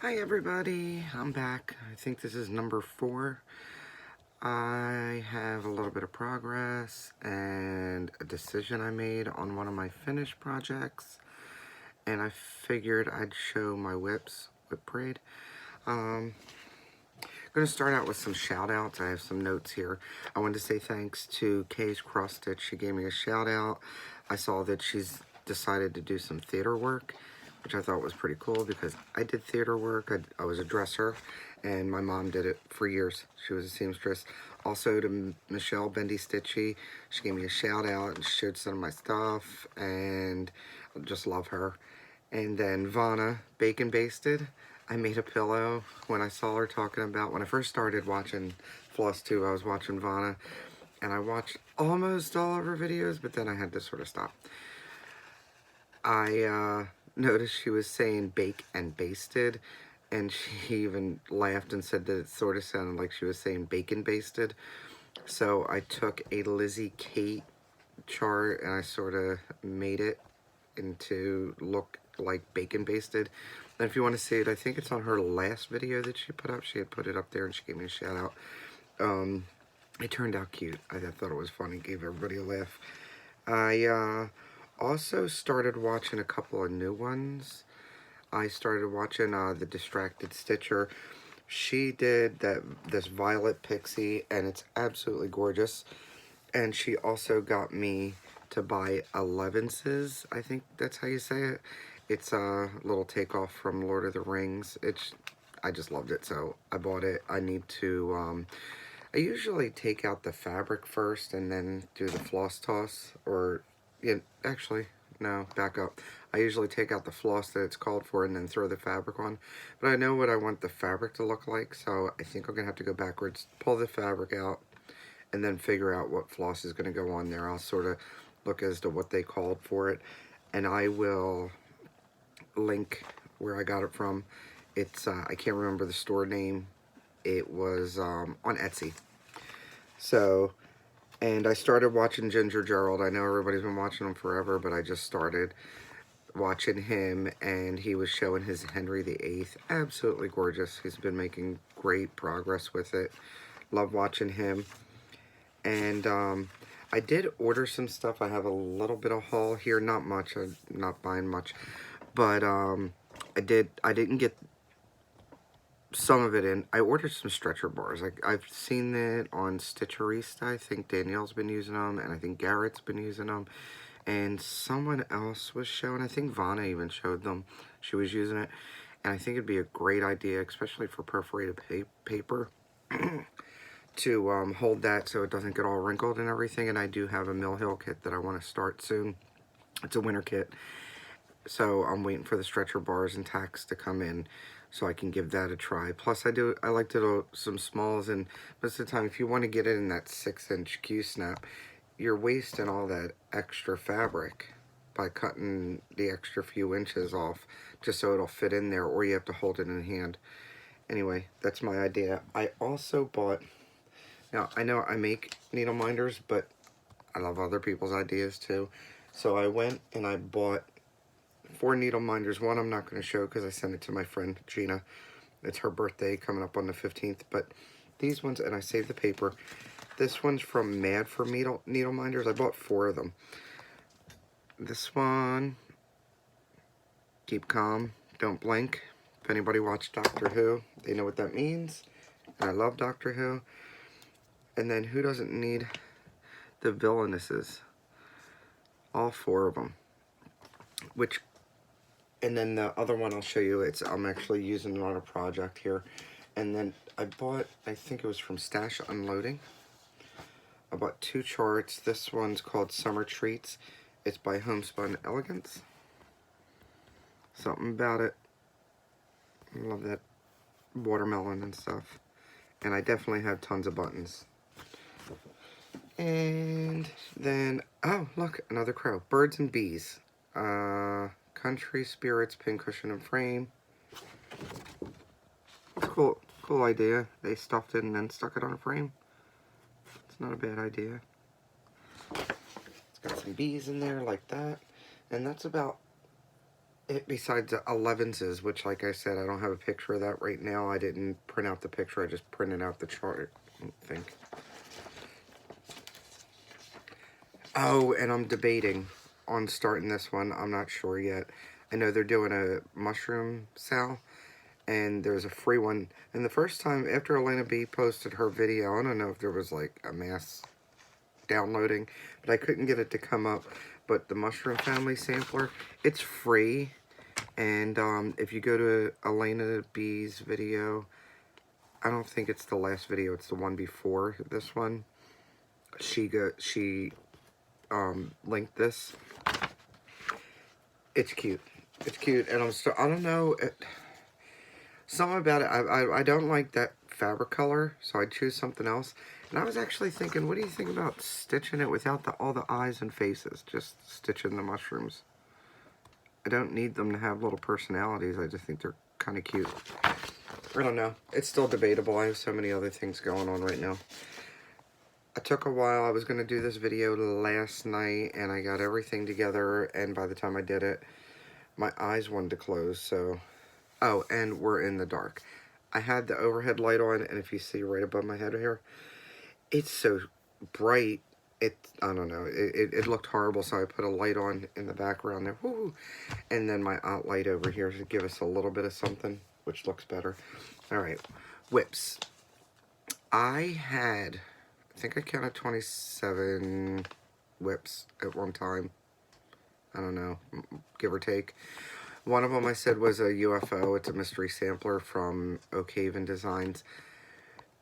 Hi everybody, I'm back. I think this is number 4. I have a little bit of progress and a decision I made on one of my finished projects, and I figured I'd show my whip parade. I'm going to start out with some shout outs. I have some notes here. I wanted to say thanks to Kay's Cross Stitch. She gave me a shout out. I saw that she's decided to do some theater work, which I thought was pretty cool because I did theater work. I was a dresser, and my mom did it for years. She was a seamstress. Also to Michelle Bendy Stitchy, she gave me a shout out and showed some of my stuff, and I just love her. And then Vanna Bacon Basted. I made a pillow when I saw her talking about, when I first started watching Flosstube, I was watching Vanna, and I watched almost all of her videos, but then I had to sort of stop. I noticed she was saying bake and basted, and she even laughed and said that it sort of sounded like she was saying bacon basted. So I took a Lizzie Kate chart and I sort of made it into look like bacon basted. And if you want to see it, I think it's on her last video that she put up. She had put it up there and she gave me a shout out. It turned out cute. I thought it was funny, gave everybody a laugh. I also started watching a couple of new ones. I started watching The Distracted Stitcher. She did this Violet Pixie, and it's absolutely gorgeous. And she also got me to buy 11ses. I think that's how you say it. It's a little takeoff from Lord of the Rings. I just loved it, so I bought it. I need to, I usually take out the fabric first and then do the floss toss, or, yeah, actually, no, back up. I usually take out the floss that it's called for and then throw the fabric on. But I know what I want the fabric to look like, so I think I'm going to have to go backwards, pull the fabric out, and then figure out what floss is going to go on there. I'll sort of look as to what they called for it, and I will link where I got it from. It's, I can't remember the store name. It was on Etsy. So, and I started watching Ginger Gerald. I know everybody's been watching him forever, but I just started watching him, and he was showing his Henry VIII. Absolutely gorgeous. He's been making great progress with it. Love watching him. And I did order some stuff. I have a little bit of haul here. Not much. I'm not buying much. But I didn't get some of it in. I ordered some stretcher bars. I've seen it on Stitcherista. I think Danielle's been using them, and I think Garrett's been using them. And someone else was showing, I think Vanna even showed them. She was using it. And I think it'd be a great idea, especially for perforated paper, to hold that so it doesn't get all wrinkled and everything. And I do have a Mill Hill kit that I want to start soon. It's a winter kit. So I'm waiting for the stretcher bars and tacks to come in so I can give that a try. Plus I like to do some smalls, and most of the time if you want to get it in that 6-inch Q-snap, you're wasting all that extra fabric by cutting the extra few inches off just so it'll fit in there, or you have to hold it in hand. Anyway, that's my idea. I also bought, now I know I make needle minders, but I love other people's ideas too. So I went and I bought 4 needle minders. One I'm not going to show because I sent it to my friend Gina. It's her birthday coming up on the 15th. But these ones, and I saved the paper. This one's from Mad for Needle Minders. I bought 4 of them. This one, keep calm, don't blink. If anybody watched Doctor Who, they know what that means. And I love Doctor Who. And then who doesn't need the villainesses? All 4 of them. Which, and then the other one I'll show you, I'm actually using it on a project here. And then I bought, I think it was from Stash Unloading. I bought 2 charts. This one's called Summer Treats. It's by Homespun Elegance. Something about it. I love that watermelon and stuff. And I definitely have tons of buttons. And then, oh, look, another crow. Birds and Bees. Country Spirits Pincushion and Frame. Cool idea. They stuffed it and then stuck it on a frame. It's not a bad idea. It's got some bees in there like that. And that's about it besides the 11s, which, like I said, I don't have a picture of that right now. I didn't print out the picture. I just printed out the chart, I think. Oh, and I'm debating on starting this one. I'm not sure yet. I know they're doing a mushroom sale, and there's a free one. And the first time after Elena B posted her video, I don't know if there was like a mass downloading, but I couldn't get it to come up. But the Mushroom Family Sampler, it's free. And if you go to Elena B's video, I don't think it's the last video, it's the one before this one. She linked this. It's cute. It's cute, and I don't know, something about it. I don't like that fabric color, so I'd choose something else. And I was actually thinking, what do you think about stitching it without all the eyes and faces? Just stitching the mushrooms. I don't need them to have little personalities. I just think they're kind of cute. I don't know. It's still debatable. I have so many other things going on right now. I took a while. I was going to do this video last night, and I got everything together, and by the time I did it, my eyes wanted to close, so... Oh, and we're in the dark. I had the overhead light on, and if you see right above my head here, it's so bright. I don't know, it looked horrible, so I put a light on in the background there. Woo! And then my outlight over here to give us a little bit of something, which looks better. Alright, whips. I think I counted 27 whips at one time. I don't know, give or take. One of them I said was a UFO. It's a mystery sampler from Oakhaven Designs.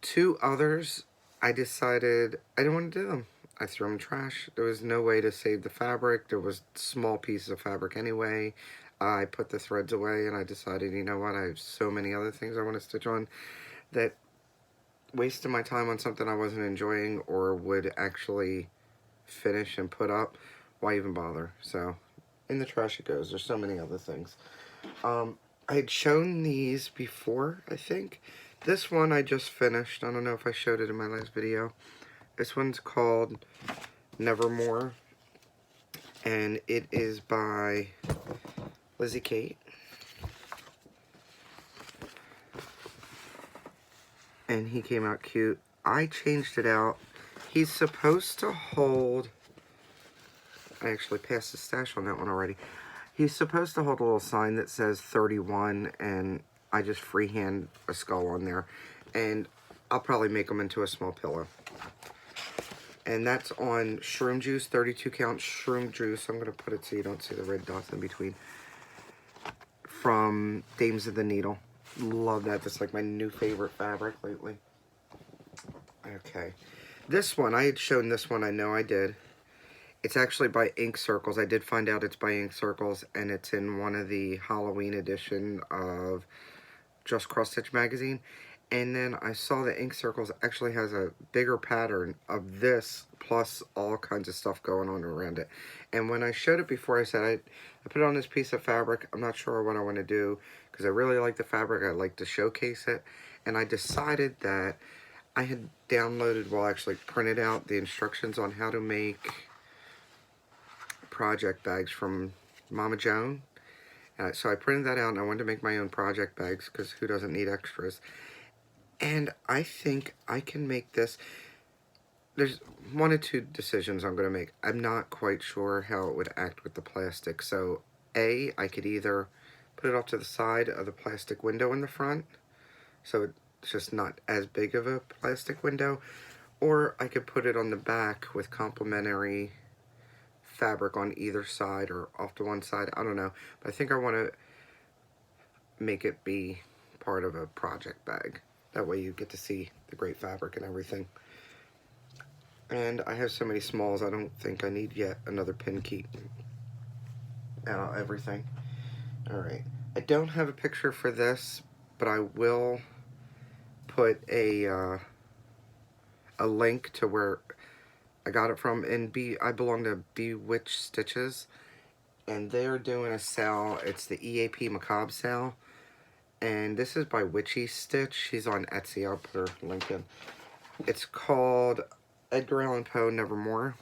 Two others, I decided I didn't want to do them. I threw them in trash. There was no way to save the fabric. There was small pieces of fabric anyway. I put the threads away, and I decided, you know what, I have so many other things I want to stitch on that wasting my time on something I wasn't enjoying or would actually finish and put up, why even bother? So, in the trash it goes. There's so many other things. I had shown these before, I think. This one I just finished. I don't know if I showed it in my last video. This one's called Nevermore, and it is by Lizzie Kate. And he came out cute. I changed it out. He's supposed to hold... I actually passed the stash on that one already. He's supposed to hold a little sign that says 31, and I just freehand a skull on there. And I'll probably make them into a small pillow. And that's on Shroom Juice, 32 count Shroom Juice. I'm going to put it so you don't see the red dots in between. From Dames of the Needle. Love that. That's like my new favorite fabric lately. Okay. This one, I had shown this one. I know I did. It's actually by Ink Circles. I did find out it's by Ink Circles, and it's in one of the Halloween edition of Just Cross Stitch magazine. And then I saw that Ink Circles actually has a bigger pattern of this, plus all kinds of stuff going on around it. And when I showed it before, I said, I put it on this piece of fabric. I'm not sure what I want to do, because I really like the fabric. I like to showcase it. And I decided that I had downloaded, well, actually printed out the instructions on how to make project bags from Mama Joan. So I printed that out, and I wanted to make my own project bags, because who doesn't need extras? And I think I can make this. There's one or two decisions I'm going to make. I'm not quite sure how it would act with the plastic. So, I could either put it off to the side of the plastic window in the front, so it's just not as big of a plastic window, or I could put it on the back with complementary fabric on either side or off to one side. I don't know. But I think I want to make it be part of a project bag. That way you get to see the great fabric and everything. And I have so many smalls, I don't think I need yet another pin key. And everything. Alright. I don't have a picture for this, but I will put a link to where I got it from. And I belong to Bewitched Stitches. And they're doing a sale. It's the EAP Macabre sale. And this is by Witchy Stitch. She's on Etsy. I'll put her link in. It's called Edgar Allan Poe Nevermore.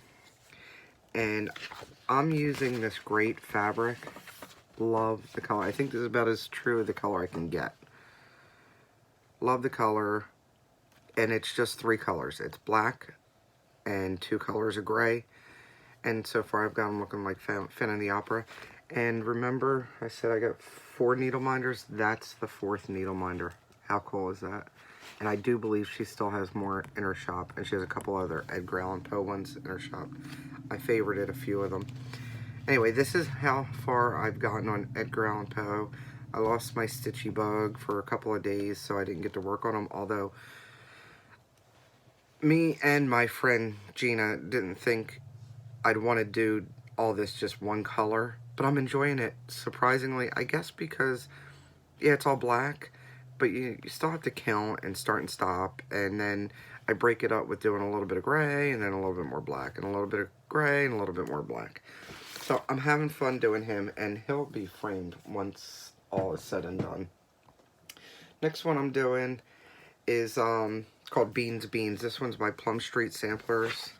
And I'm using this great fabric. Love the color. I think this is about as true of the color I can get. Love the color. And it's just 3 colors. It's black and 2 colors of gray. And so far I've got them looking like Phantom of the Opera. And remember, I said I got 4 needle minders. That's the 4th needle minder. How cool is that? And I do believe she still has more in her shop. And she has a couple other Edgar Allan Poe ones in her shop. I favorited a few of them. Anyway, this is how far I've gotten on Edgar Allan Poe. I lost my stitchy bug for a couple of days, so I didn't get to work on them. Although, me and my friend Gina didn't think I'd want to do all this just one color, but I'm enjoying it, surprisingly. I guess because, yeah, it's all black, but you still have to count and start and stop, and then I break it up with doing a little bit of gray, and then a little bit more black, and a little bit of gray, and a little bit more black. So I'm having fun doing him, and he'll be framed once all is said and done. Next one I'm doing is called Beans Beans. This one's by Plum Street Samplers.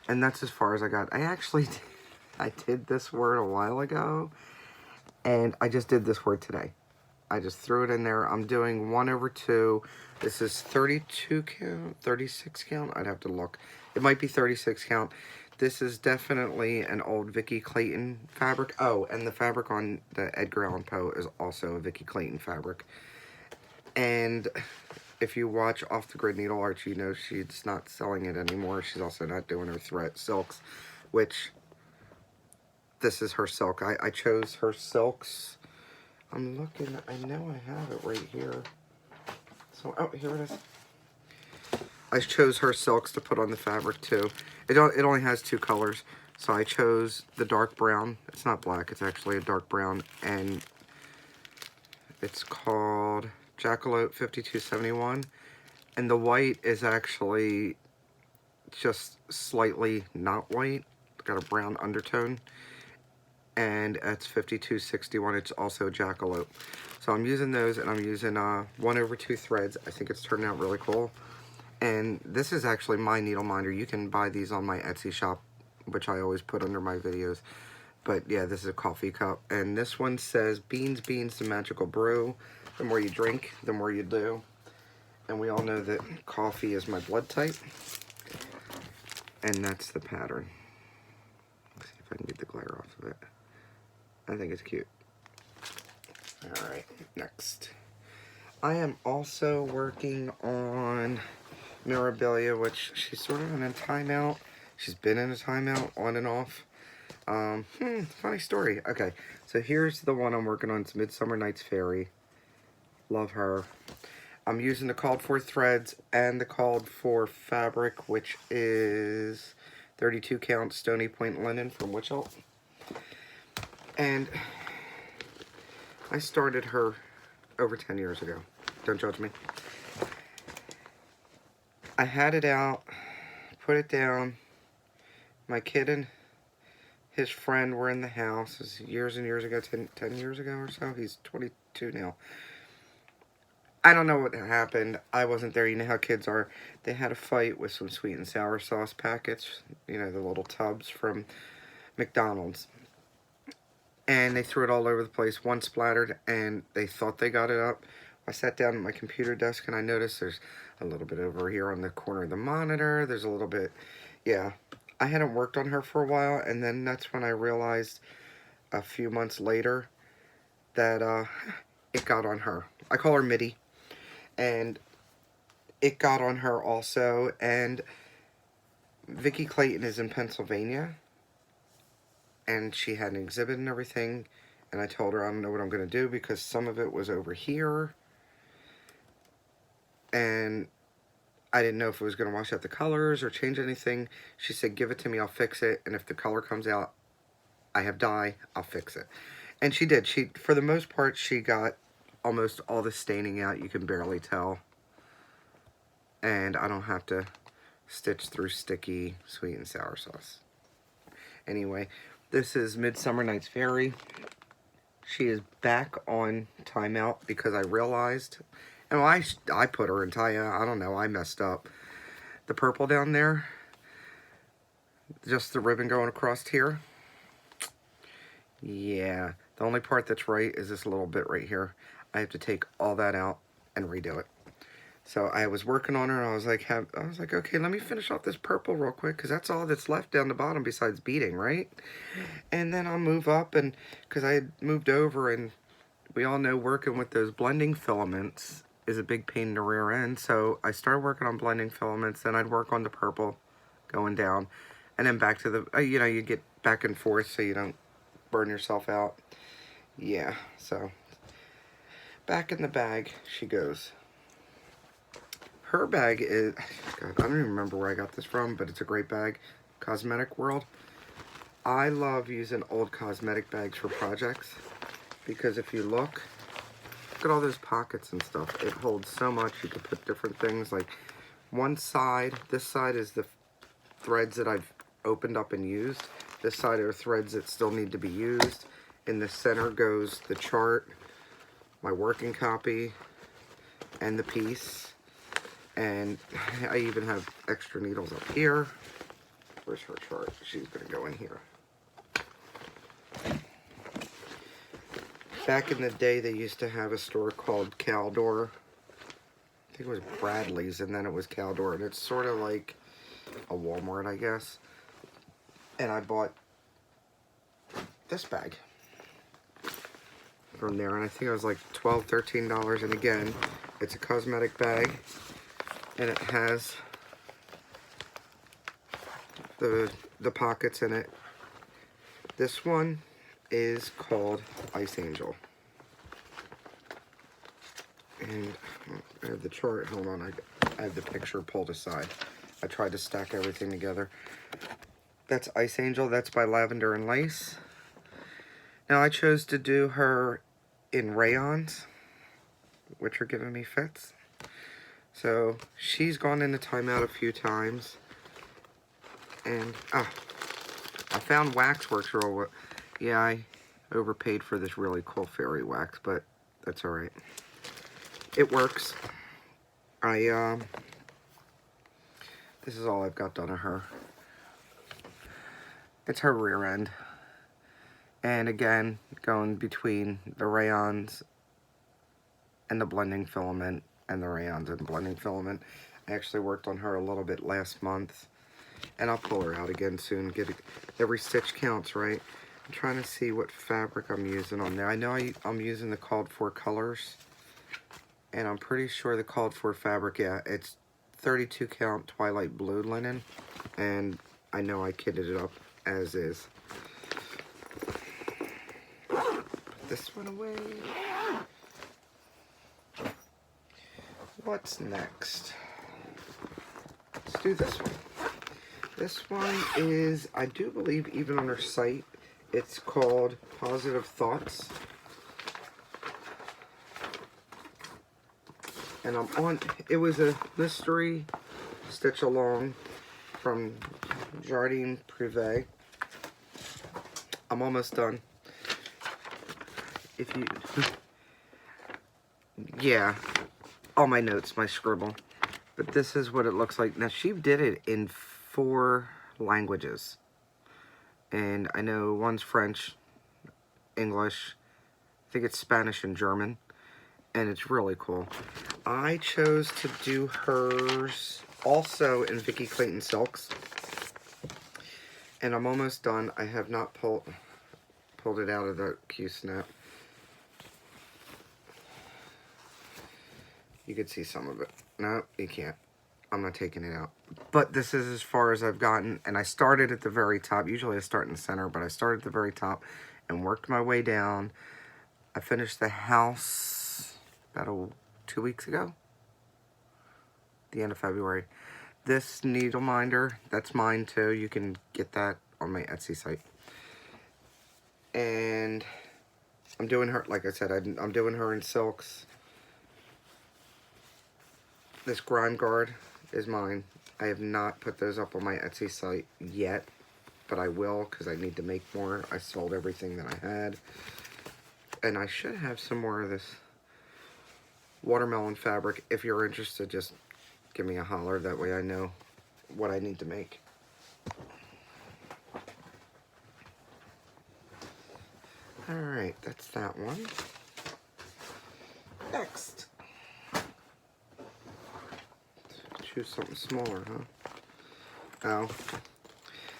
And that's as far as I got. I did this word a while ago, and I just did this word today. I just threw it in there. I'm doing 1/2. This is 32 count, 36 count. I'd have to look. It might be 36 count. This is definitely an old Vicki Clayton fabric. Oh, and the fabric on the Edgar Allan Poe is also a Vicki Clayton fabric. And if you watch Off the Grid Needle Arts, you know she's not selling it anymore. She's also not doing her thread silks, which this is her silk. I chose her silks. I'm looking, I know I have it right here. So, oh, here it is. I chose her silks to put on the fabric too. It only has 2 colors, so I chose the dark brown. It's not black, it's actually a dark brown, and it's called Jackalope 5271, and the white is actually just slightly not white. It's got a brown undertone, and it's 5261. It's also Jackalope. So I'm using those, and I'm using 1/2 threads. I think it's turning out really cool. And this is actually my needle minder. You can buy these on my Etsy shop, which I always put under my videos. But yeah, this is a coffee cup, and this one says Beans Beans the Magical Brew. The more you drink, the more you do. And we all know that coffee is my blood type. And that's the pattern. Let's see if I can get the glare off of it. I think it's cute. Alright, next. I am also working on Mirabilia, which she's sort of in a timeout. She's been in a timeout on and off. Funny story. Okay, so here's the one I'm working on. It's Midsummer Night's Fairy. Love her. I'm using the called for threads and the called for fabric, which is 32 count Stony Point linen from Witchelt. And I started her over 10 years ago. Don't judge me. I had it out, put it down. My kid and his friend were in the house. This was years and years ago, 10 years ago or so. He's 22 now. I don't know what happened. I wasn't there. You know how kids are. They had a fight with some sweet and sour sauce packets. You know, the little tubs from McDonald's. And they threw it all over the place. One splattered, and they thought they got it up. I sat down at my computer desk, and I noticed there's a little bit over here on the corner of the monitor. There's a little bit, yeah. I hadn't worked on her for a while, and then that's when I realized a few months later that it got on her. I call her Mitty. And it got on her also, and Vicki Clayton is in Pennsylvania, and she had an exhibit and everything, and I told her I don't know what I'm going to do because some of it was over here, and I didn't know if it was going to wash out the colors or change anything. She said, give it to me, I'll fix it, and if the color comes out, I have dye, I'll fix it. And she did. She, for the most part, she got almost all the staining out. You can barely tell. And I don't have to stitch through sticky sweet and sour sauce. Anyway, this is Midsummer Night's Fairy. She is back on timeout because I realized, and I put her in timeout. I don't know, I messed up. The purple down there, just the ribbon going across here. Yeah, The only part that's right is this little bit right here. I have to take all that out and redo it. So I was working on her, and I was like, okay, let me finish off this purple real quick, because that's all that's left down the bottom besides beading, right? And then I'll move up, and because I had moved over, and we all know working with those blending filaments is a big pain in the rear end. So I started working on blending filaments, then I'd work on the purple going down, and then back to the, you know, you get back and forth so you don't burn yourself out. Yeah, so back in the bag she goes. Her bag is, God, I don't even remember where I got this from, but it's a great bag. Cosmetic World. I love using old cosmetic bags for projects, because if you look at all those pockets and stuff, it holds so much. You can put different things, like one side, this side is the threads that I've opened up and used. This side are threads that still need to be used. In the center goes the chart, my working copy, and the piece. And I even have extra needles up here. Where's her chart? She's going to go in here. Back in the day, they used to have a store called Caldor. I think it was Bradley's, and then it was Caldor. And it's sort of like a Walmart, I guess. And I bought this bag from there. And I think it was like $12, $13. And again, it's a cosmetic bag. And it has the pockets in it. This one is called Icy Angel. And I have the chart. Hold on, I have the picture pulled aside. I tried to stack everything together. That's Icy Angel. That's by Lavender and Lace. Now I chose to do her in rayons, which are giving me fits. So she's gone into timeout a few times, and I found wax works real well. Yeah, I overpaid for this really cool fairy wax, but that's all right. It works. This is all I've got done of her. It's her rear end, and again, going between the rayons and the blending filament. And the rayons and blending filament. I actually worked on her a little bit last month, and I'll pull her out again soon. Every stitch counts, right? I'm trying to see what fabric I'm using on there. I know I'm using the called for colors, and I'm pretty sure the called for fabric, yeah, it's 32 count Twilight Blue linen, and I know I kitted it up as is. Put this one away. What's next? Let's do this one. This one is, I do believe, even on her site, it's called Positive Thoughts. And I'm on, it was a mystery stitch along from Jardin Privé. I'm almost done. If you, yeah. All my notes, my scribble. But this is what it looks like. Now, she did it in 4 languages. And I know one's French, English, I think it's Spanish and German. And it's really cool. I chose to do hers also in Vicky Clayton Silks. And I'm almost done. I have not pulled it out of the Q-snap. You could see some of it. No, you can't. I'm not taking it out. But this is as far as I've gotten. And I started at the very top. Usually I start in the center, but I started at the very top and worked my way down. I finished the house about 2 weeks ago. The end of February. This needle minder, that's mine too. You can get that on my Etsy site. And I'm doing her, like I said, I'm doing her in silks. This grime guard is mine. I have not put those up on my Etsy site yet, but I will because I need to make more. I sold everything that I had. And I should have some more of this watermelon fabric. If you're interested, just give me a holler. That way I know what I need to make. Alright, that's that one. Next. Choose something smaller, huh? Oh.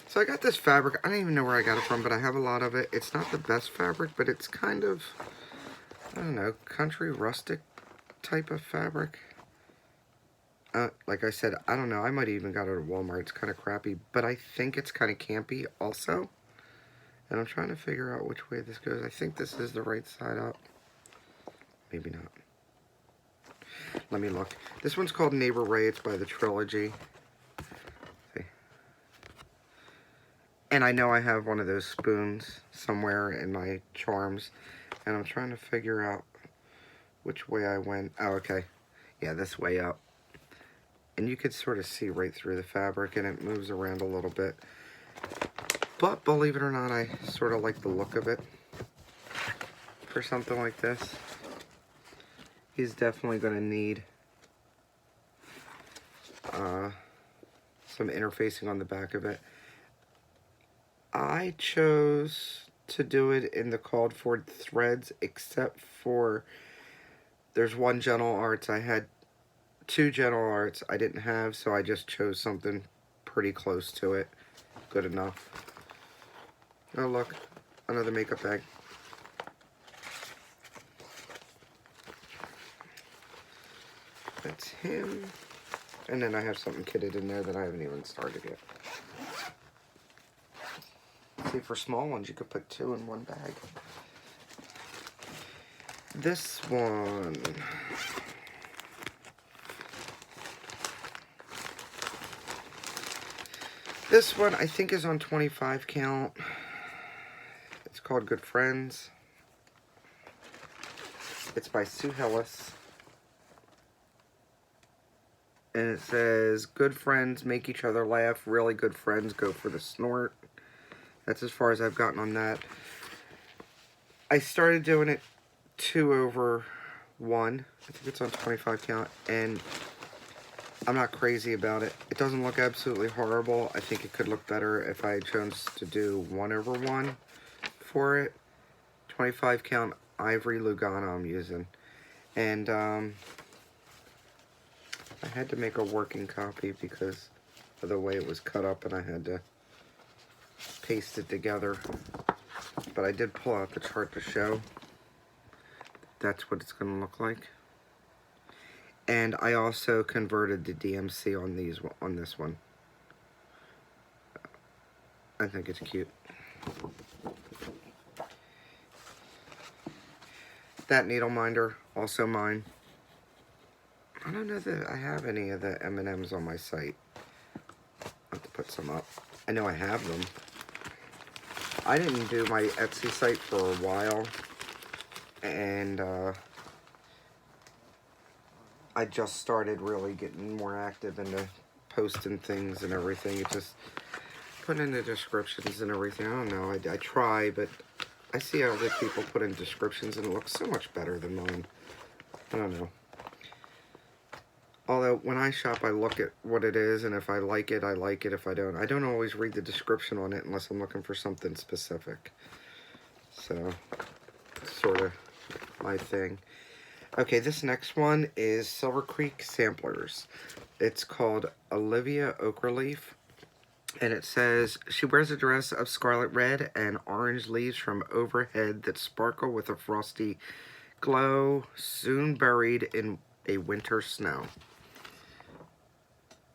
So I got this fabric. I don't even know where I got it from, but I have a lot of it. It's not the best fabric, but it's kind of, I don't know, country rustic type of fabric. Like I said, I don't know. I might even got it at Walmart. It's kind of crappy, but I think it's kind of campy also. And I'm trying to figure out which way this goes. I think this is the right side up. Maybe not. Let me look. This one's called Neighbor Ray. It's by the Trilogy. See. And I know I have one of those spoons somewhere in my charms. And I'm trying to figure out which way I went. Oh, okay. Yeah, this way up. And you could sort of see right through the fabric, and it moves around a little bit. But believe it or not, I sort of like the look of it for something like this. He's definitely going to need some interfacing on the back of it. I chose to do it in the called for threads, except for there's one Gentle Arts. I had 2 Gentle Arts I didn't have, so I just chose something pretty close to it. Good enough. Oh look, another makeup bag. That's him. And then I have something kitted in there that I haven't even started yet. See, for small ones you could put 2 in one bag. This one. This one I think is on 25 count. It's called Good Friends. It's by Sue Hillis. And it says, good friends make each other laugh. Really good friends go for the snort. That's as far as I've gotten on that. I started doing it 2/1. I think it's on 25 count. And I'm not crazy about it. It doesn't look absolutely horrible. I think it could look better if I chose to do 1/1 for it. 25 count ivory Lugano I'm using. And I had to make a working copy because of the way it was cut up, and I had to paste it together. But I did pull out the chart to show. That's what it's going to look like. And I also converted the DMC on this one. I think it's cute. That needle minder, also mine. I don't know that I have any of the M&Ms on my site. I'll have to put some up. I know I have them. I didn't do my Etsy site for a while. And I just started really getting more active into posting things and everything. It just putting in the descriptions and everything. I don't know. I try, but I see other people put in descriptions and it looks so much better than mine. I don't know. Although when I shop, I look at what it is, and if I like it, I like it. If I don't always read the description on it unless I'm looking for something specific. So, sort of my thing. Okay, this next one is Silver Creek Samplers. It's called Olivia Oakerleaf, and it says, she wears a dress of scarlet red and orange leaves from overhead that sparkle with a frosty glow, soon buried in a winter snow.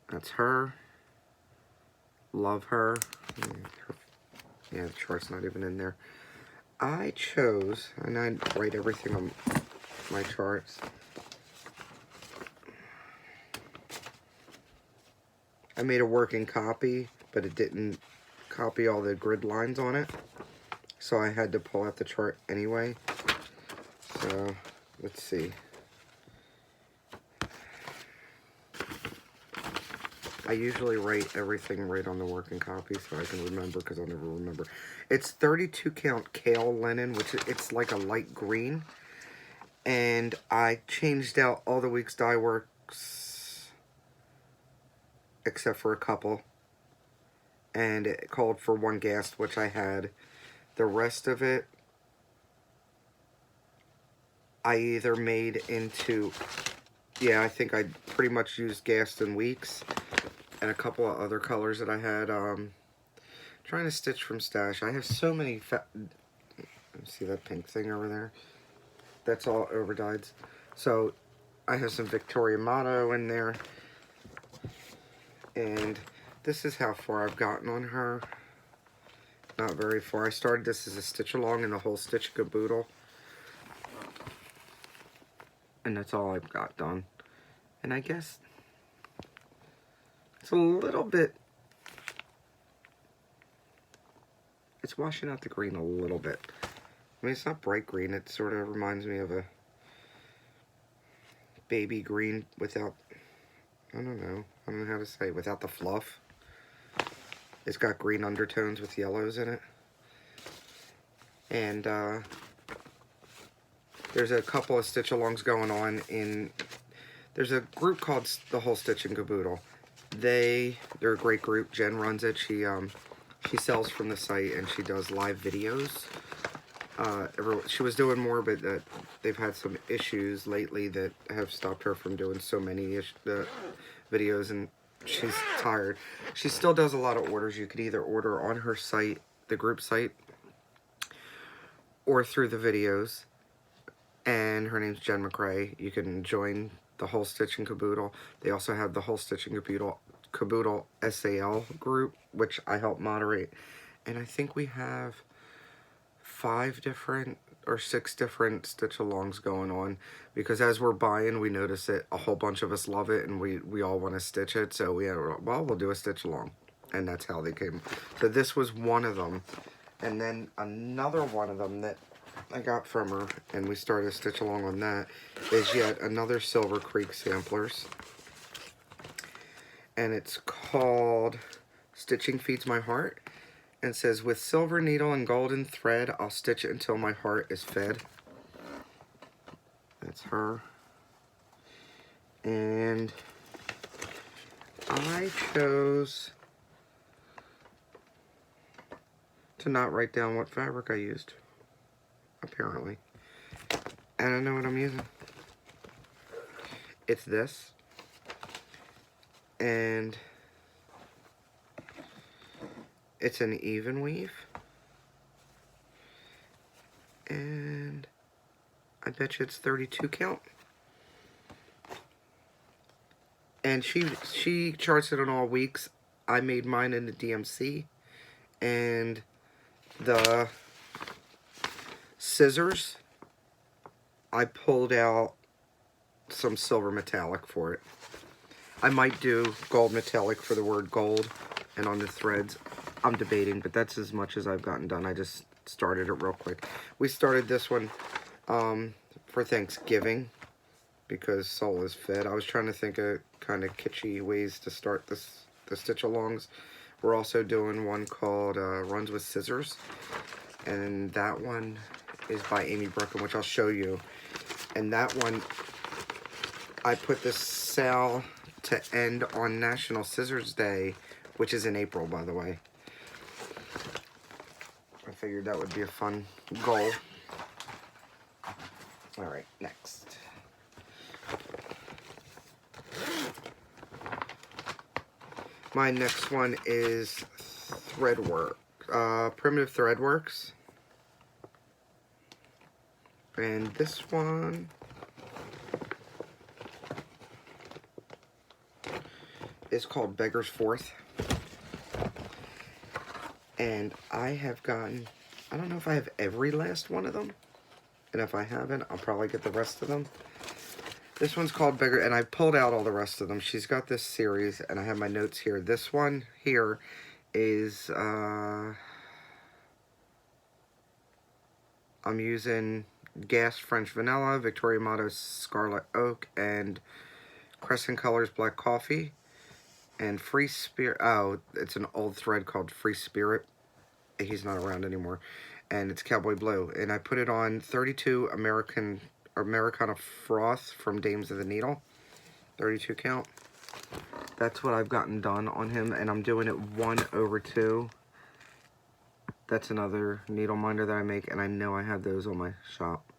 That's her. Love her. Yeah, the chart's not even in there. I chose, and I write everything on my charts. I made a working copy, but it didn't copy all the grid lines on it. So I had to pull out the chart anyway. So, let's see. I usually write everything right on the working copy so I can remember, because I'll never remember. It's 32 count kale Lennon, which it's like a light green. And I changed out all the week's dye works except for a couple. And it called for 1 gast, which I had. The rest of it I either made into, yeah, I think I pretty much used Gaston Weeks and a couple of other colors that I had. Trying to stitch from stash. I have so many, see that pink thing over there? That's all overdyed. So I have some Victoria Motto in there. And this is how far I've gotten on her. Not very far. I started this as a stitch along in the whole stitch caboodle. And that's all I've got done. And I guess it's a little bit, it's washing out the green a little bit. I mean, it's not bright green. It sort of reminds me of a baby green without, I don't know how to say, without the fluff. It's got green undertones with yellows in it. And there's a couple of stitch alongs going on in, there's a group called the Whole Stitch and Caboodle. They're a great group. Jen runs it. She sells from the site and she does live videos. She was doing more, but they've had some issues lately that have stopped her from doing so many videos, and she's tired. She still does a lot of orders. You could either order on her site, the group site, or through the videos. And her name's Jen McRae. You can join the Whole Stitch and Caboodle. They also have the Whole Stitch and Caboodle SAL group, which I help moderate. And I think we have 5 different or 6 different stitch alongs going on, because as we're buying, we notice that a whole bunch of us love it and we all want to stitch it. So we'll do a stitch along, and that's how they came. So this was one of them, and then another one of them that I got from her, and we started a stitch along on that, is yet another Silver Creek Samplers, and it's called Stitching Feeds My Heart. And says, with silver needle and golden thread, I'll stitch it until my heart is fed. That's her. And I chose to not write down what fabric I used, apparently. And I know what I'm using. It's this. And it's an even weave, and I bet you it's 32 count. And she charts it on all weeks. I made mine in the DMC, and the scissors, I pulled out some silver metallic for it. I might do gold metallic for the word gold, and on the threads I'm debating, but that's as much as I've gotten done. I just started it real quick. We started this one for Thanksgiving because Soul is fed. I was trying to think of kind of kitschy ways to start the stitch alongs. We're also doing one called Runs with Scissors, and that one is by Amy Brooklyn, which I'll show you. And that one, I put this sale to end on National Scissors Day, which is in April, by the way. I figured that would be a fun goal. All right, next. My next one is Threadwork, Primitive Threadworks. And this one is called Beggar's Fourth. And I have gotten, I don't know if I have every last one of them. And if I haven't, I'll probably get the rest of them. This one's called Beggar, and I pulled out all the rest of them. She's got this series, and I have my notes here. This one here is, I'm using Gas French Vanilla, Victoria Motto Scarlet Oak, and Crescent Colors Black Coffee. And Free Spirit, oh, it's an old thread called Free Spirit. He's not around anymore. And it's Cowboy Blue. And I put it on 32 Americana Froth from Dames of the Needle. 32 count. That's what I've gotten done on him. And I'm doing it 1/2. That's another needle minder that I make. And I know I have those on my shop.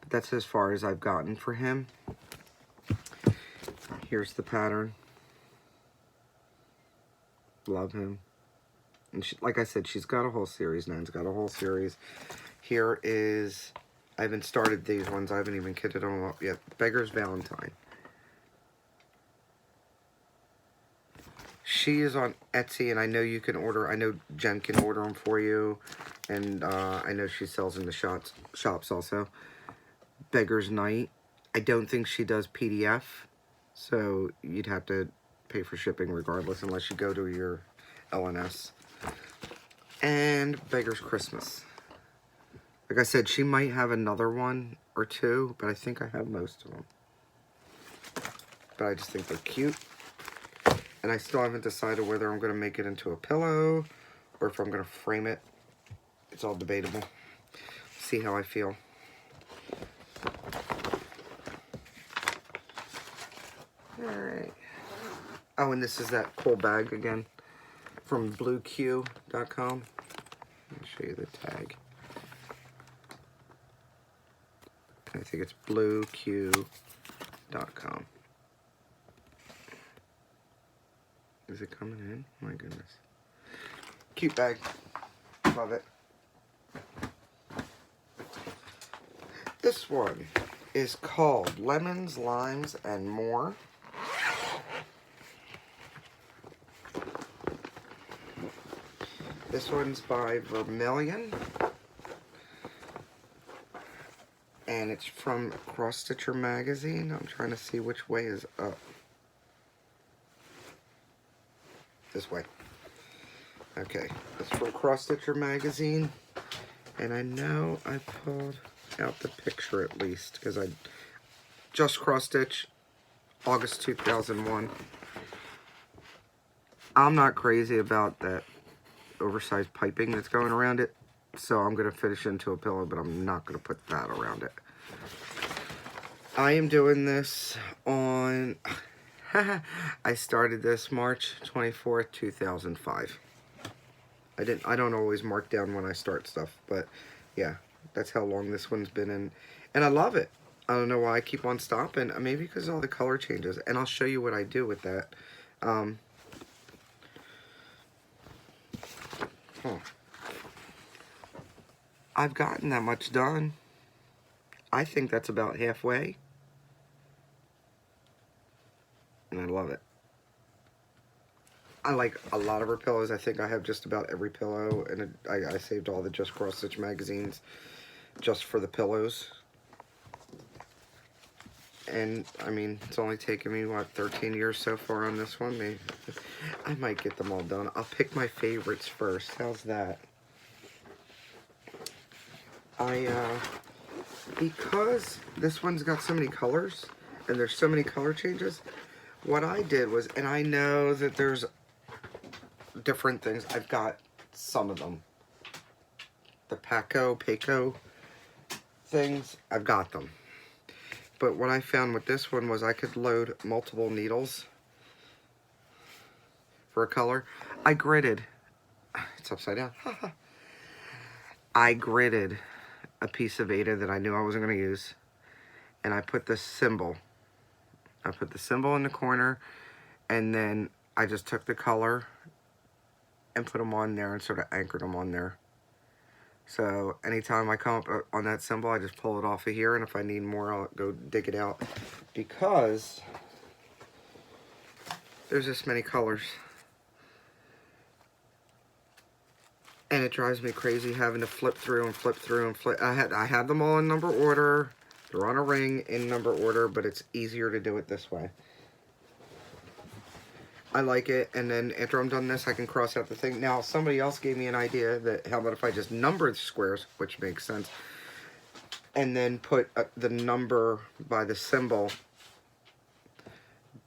But that's as far as I've gotten for him. Here's the pattern. Love him. And she, like I said, she's got a whole series. Nan's got a whole series. Here is, I haven't started these ones. I haven't even kitted them up yet. Beggar's Valentine. She is on Etsy, and I know you can order. I know Jen can order them for you. And I know she sells in the shops also. Beggar's Night. I don't think she does PDF. So you'd have to pay for shipping regardless, unless you go to your LNS. And Beggar's Christmas. Like I said, she might have another one or two, but I think I have most of them. But I just think they're cute. And I still haven't decided whether I'm going to make it into a pillow or if I'm going to frame it. It's all debatable. See how I feel. Alright. Oh, and this is that cool bag again from blueq.com. Let me show you the tag. I think it's blueq.com. Is it coming in? My goodness. Cute bag. Love it. This one is called Lemons, Limes, and More. This one's by Vermilion. And it's from Cross Stitcher magazine. I'm trying to see which way is up. This way. Okay, it's from Cross Stitcher magazine. And I know I pulled out the picture at least, because I just cross stitch August 2001. I'm not crazy about that oversized piping that's going around it, so I'm going to finish into a pillow, but I'm not going to put that around it. I am doing this on I started this March 24th 2005. I don't always mark down when I start stuff, but yeah, that's how long this one's been in, and I love it. I don't know why I keep on stopping. Maybe because of all the color changes, and I'll show you what I do with that. I've gotten that much done. I think that's about halfway, and I love it. I like a lot of her pillows. I think I have just about every pillow, and I saved all the Just Cross Stitch magazines just for the pillows. And I mean, it's only taken me what, 13 years so far on this one. Maybe I might get them all done. I'll pick my favorites first. How's that? Because this one's got so many colors and there's so many color changes, what I did was, and I know that there's different things. I've got some of them. The Paco things, I've got them. But what I found with this one was I could load multiple needles for a color. I gridded. It's upside down. I gridded a piece of Ada that I knew I wasn't going to use. And I put the symbol. I put the symbol in the corner. And then I just took the color and put them on there and sort of anchored them on there. So anytime I come up on that symbol, I just pull it off of here, and if I need more, I'll go dig it out, because there's this many colors. And it drives me crazy having to flip through and flip through and flip. I had them all in number order. They're on a ring in number order, but it's easier to do it this way. I like it, and then after I'm done this, I can cross out the thing. Now, somebody else gave me an idea that, how about if I just number the squares, which makes sense, and then put the number by the symbol.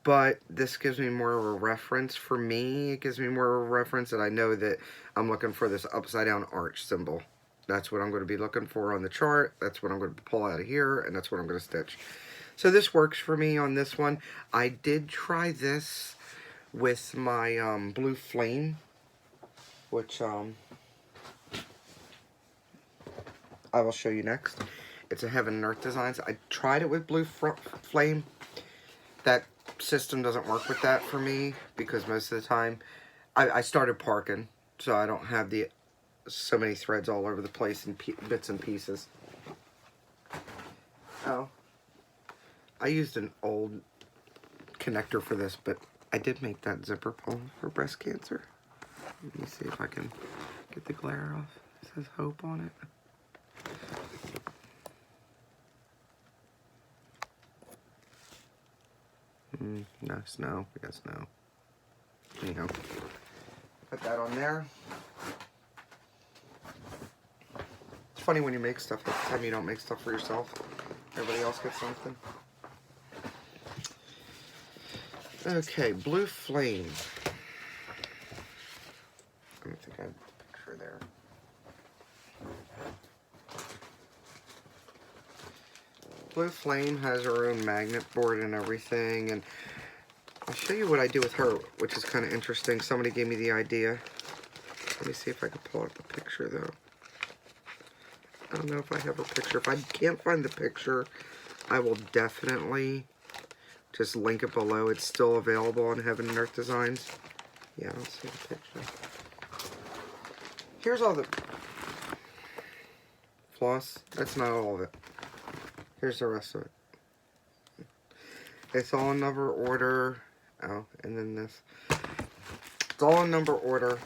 But this gives me more of a reference for me. It gives me more of a reference that I know that I'm looking for this upside down arch symbol. That's what I'm going to be looking for on the chart. That's what I'm going to pull out of here, and that's what I'm going to stitch. So this works for me on this one. I did try this with my Blue Flame, which I will show you next. It's a Heaven and Earth Designs. I tried it with Blue Flame. That system doesn't work with that for me because most of the time I started parking, so I don't have so many threads all over the place in bits and pieces. Oh, I used an old connector for this, but I did make that zipper pull for breast cancer. Let me see if I can get the glare off. It says Hope on it. No snow. We got snow. Anyhow, put that on there. It's funny when you make stuff, half the time you don't make stuff for yourself. Everybody else gets something. Okay, Blue Flame. I don't think I have the picture there. Blue Flame has her own magnet board and everything, and I'll show you what I do with her, which is kind of interesting. Somebody gave me the idea. Let me see if I can pull out the picture, though. I don't know if I have a picture. If I can't find the picture, I will definitely just link it below. It's still available on Heaven and Earth Designs. Yeah, I don't see the picture. Here's all the floss. That's not all of it. Here's the rest of it. It's all in number order. Oh, and then this. It's all in number order.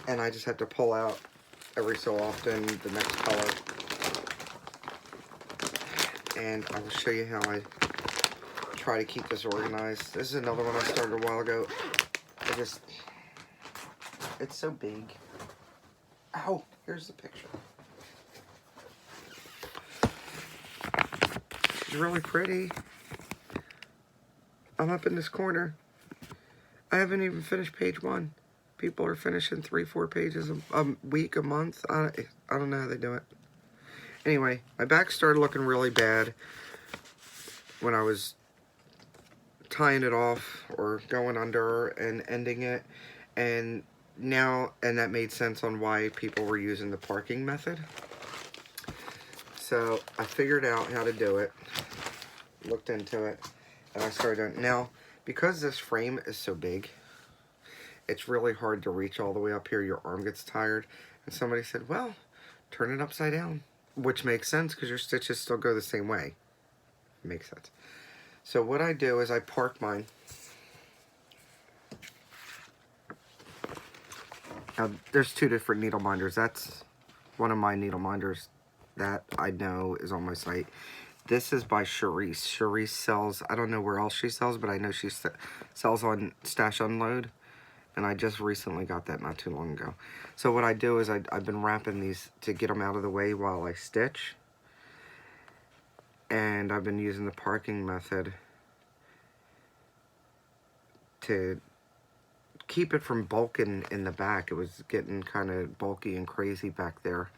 And I just have to pull out every so often the next color. And I will show you how I try to keep this organized. This is another one I started a while ago. It's so big. Ow, here's the picture. It's really pretty. I'm up in this corner. I haven't even finished page 1. People are finishing 3-4 pages a week, a month. I don't know how they do it. Anyway, my back started looking really bad when I was tying it off or going under and ending it. And that made sense on why people were using the parking method. So I figured out how to do it, looked into it, and I started doing it. Now, because this frame is so big, it's really hard to reach all the way up here. Your arm gets tired. And somebody said, well, turn it upside down, which makes sense because your stitches still go the same way. Makes sense. So what I do is I park mine. Now, there's 2 different needle minders. That's one of my needle minders that I know is on my site. This is by Charisse. Charisse sells, I don't know where else she sells, but I know she sells on Stash Unload. And I just recently got that not too long ago. So what I do is I've been wrapping these to get them out of the way while I stitch. And I've been using the parking method to keep it from bulking in the back. It was getting kind of bulky and crazy back there.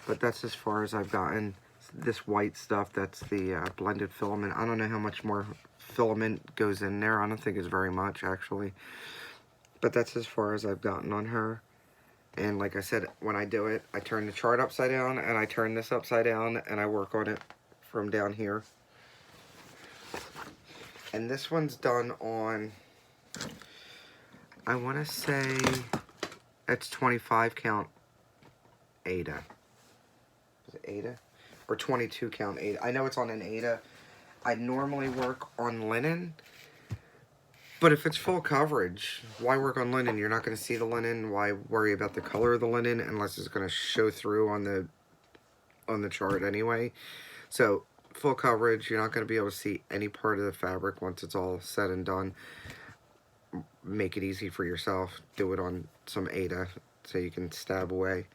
But that's as far as I've gotten. This white stuff, that's the blended filament. I don't know how much more filament goes in there. I don't think it's very much, actually. But that's as far as I've gotten on her. And like I said, when I do it, I turn the chart upside down, and I turn this upside down, and I work on it from down here. And this one's done on, I want to say, it's 25 count Ada. Is it Ada? Or 22 count Ada. I know it's on an Ada. I normally work on linen. But if it's full coverage, why work on linen? You're not going to see the linen. Why worry about the color of the linen unless it's going to show through on the chart anyway? So full coverage, you're not going to be able to see any part of the fabric once it's all said and done. Make it easy for yourself. Do it on some Ada so you can stab away.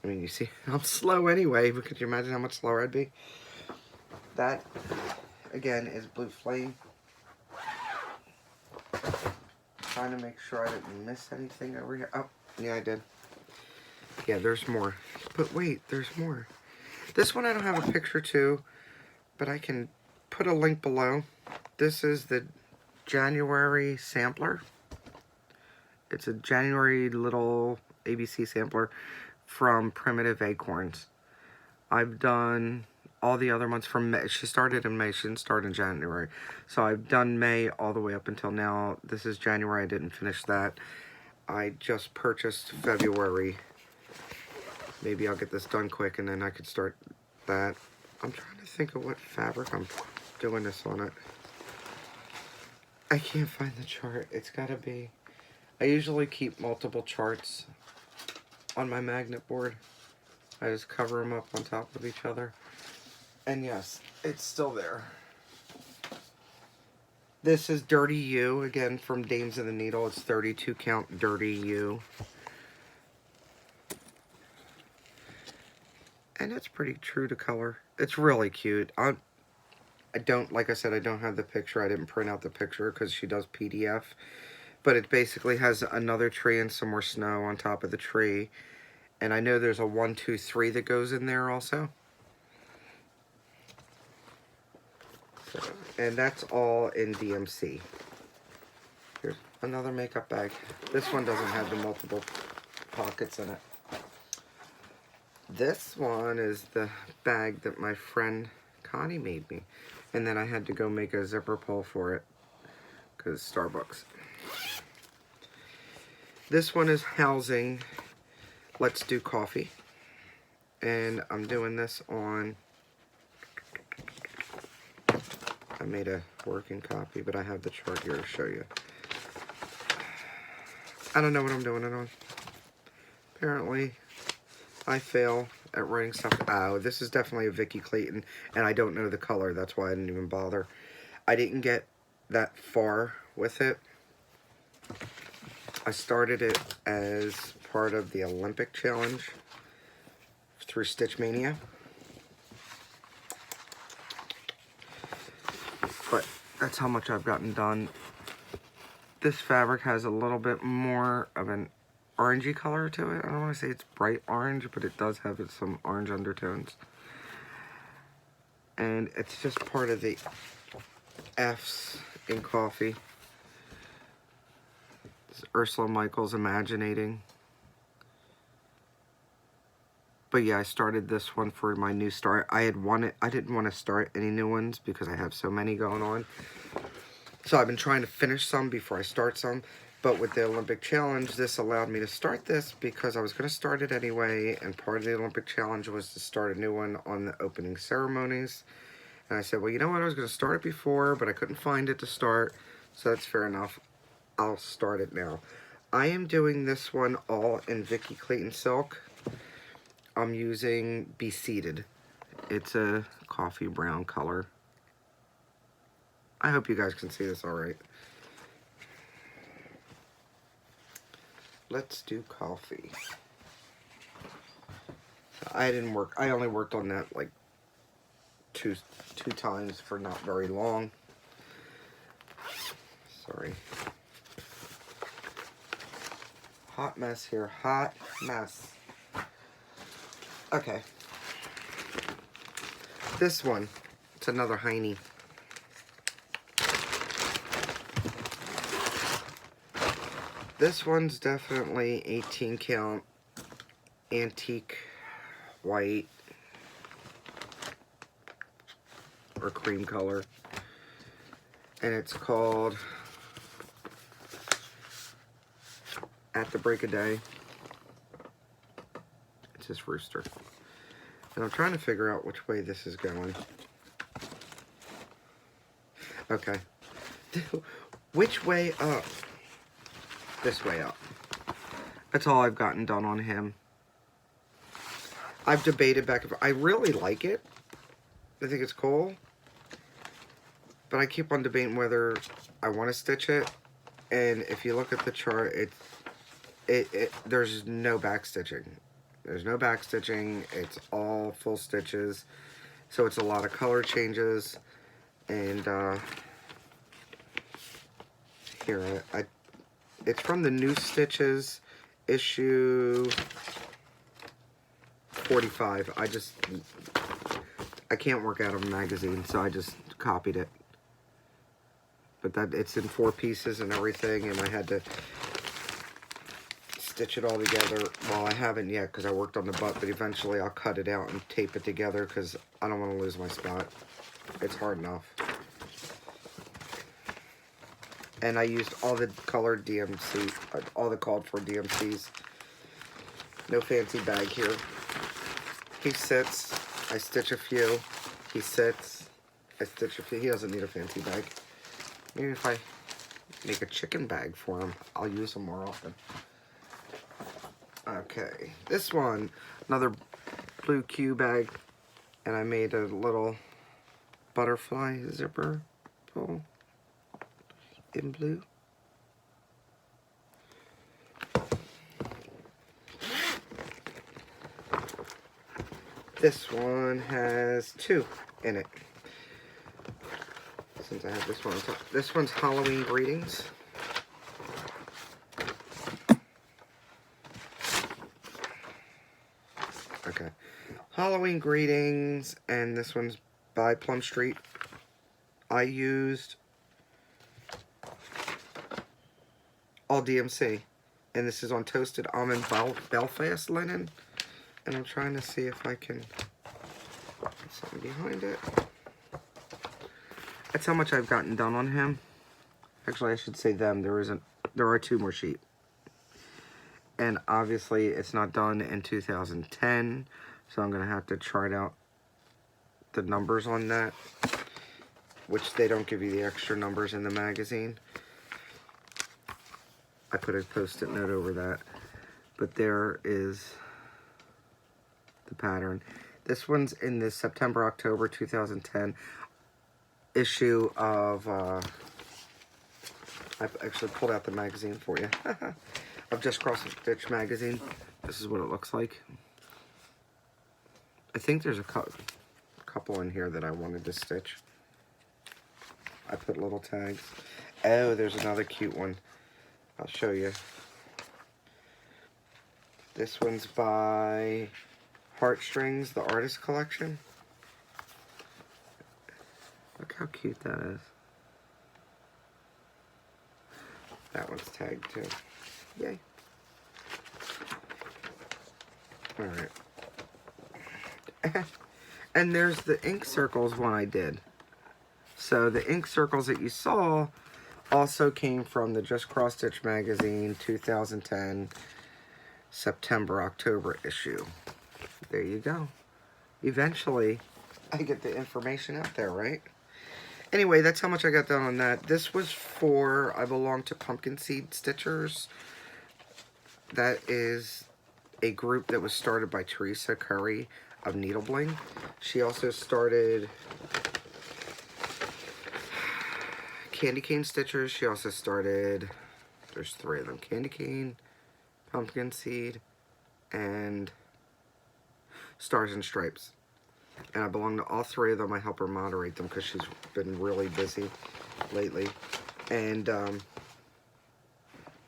I mean, you see, I'm slow anyway, but could you imagine how much slower I'd be? That, again, is Blue Flame. Trying to make sure I didn't miss anything over here. Oh, yeah, I did. Yeah, there's more. But wait, there's more. This one I don't have a picture to, but I can put a link below. This is the January sampler. It's a January little ABC sampler from Primitive Acorns. I've done all the other months from May. She started in May. She didn't start in January. So I've done May all the way up until now. This is January. I didn't finish that. I just purchased February. Maybe I'll get this done quick and then I could start that. I'm trying to think of what fabric I'm doing this on it. I can't find the chart. It's gotta be... I usually keep multiple charts on my magnet board. I just cover them up on top of each other. And yes, it's still there. This is Dirty U, again from Dames of the Needle. It's 32 count Dirty U. And it's pretty true to color. It's really cute. I don't, like I said, I don't have the picture. I didn't print out the picture because she does PDF. But it basically has another tree and some more snow on top of the tree. And I know there's a 1, 2, 3 that goes in there also. And that's all in DMC. Here's another makeup bag. This one doesn't have the multiple pockets in it. This one is the bag that my friend Connie made me. And then I had to go make a zipper pull for it because Starbucks. This one is housing Let's Do Coffee. And I'm doing this on... I made a working copy, but I have the chart here to show you. I don't know what I'm doing it on. Apparently, I fail at writing stuff. Oh, this is definitely a Vicky Clayton, and I don't know the color. That's why I didn't even bother. I didn't get that far with it. I started it as part of the Olympic Challenge through Stitch Mania. But that's how much I've gotten done. This fabric has a little bit more of an orangey color to it. I don't want to say it's bright orange, but it does have some orange undertones. And it's just part of the F's in coffee. It's Ursula Michaels' Imaginating. But yeah, I started this one for my new start. I didn't want to start any new ones because I have so many going on. So I've been trying to finish some before I start some. But with the Olympic Challenge, this allowed me to start this because I was going to start it anyway. And part of the Olympic Challenge was to start a new one on the opening ceremonies. And I said, well, you know what? I was going to start it before, but I couldn't find it to start. So that's fair enough. I'll start it now. I am doing this one all in Vicky Clayton Silk. I'm using Be Seated. It's a coffee brown color. I hope you guys can see this all right. Let's Do Coffee. I didn't work. I only worked on that like two times for not very long. Sorry. Hot mess here. Hot mess. Okay. This one. It's another Heine. This one's definitely 18 count antique white or cream color. And it's called At the Break of Day. It's this rooster. And I'm trying to figure out which way this is going. Okay. Which way up? This way up. That's all I've gotten done on him. I've debated back and forth. I really like it. I think it's cool. But I keep on debating whether I want to stitch it. And if you look at the chart, there's no back stitching. There's no back stitching. It's all full stitches. So it's a lot of color changes. And here, it's from the New Stitches issue 45. I can't work out of a magazine, so I just copied it. But it's in 4 pieces and everything, and I had to stitch it all together. Well, I haven't yet because I worked on the butt, but eventually I'll cut it out and tape it together because I don't want to lose my spot. It's hard enough. And I used all the colored DMC, all the called for DMCs. No fancy bag here. He sits, I stitch a few. He sits, I stitch a few. He doesn't need a fancy bag. Maybe if I make a chicken bag for him, I'll use them more often. Okay, this one, another blue Q bag, and I made a little butterfly zipper pull in blue. This one has 2 in it. Since I have this one on top. This one's Halloween greetings. Okay. Halloween greetings, and this one's by Plum Street. I used all DMC, and this is on toasted almond Belfast linen, and I'm trying to see if I can put something behind it. That's how much I've gotten done on him. Actually, I should say them. There are 2 more sheep. And obviously, it's not done in 2010, so I'm going to have to chart out the numbers on that, which they don't give you the extra numbers in the magazine. I put a post-it note over that. But there is the pattern. This one's in the September-October 2010 issue of, I've actually pulled out the magazine for you, of Just Cross Stitch magazine. This is what it looks like. I think there's a couple in here that I wanted to stitch. I put little tags. Oh, there's another cute one. I'll show you. This one's by Heartstrings, the artist collection. Look how cute that is. That one's tagged too. Yay. Alright. And there's the ink circles one I did. So the ink circles that you saw also came from the Just Cross Stitch magazine 2010 September-October issue. There you go. Eventually, I get the information out there, right? Anyway, that's how much I got done on that. This was for, I belong to Pumpkin Seed Stitchers. That is a group that was started by Teresa Curry of Needlebling. She also started Candy Cane Stitchers. She also started, there's 3 of them, Candy Cane, Pumpkin Seed, and Stars and Stripes. And I belong to all 3 of them. I help her moderate them because she's been really busy lately. And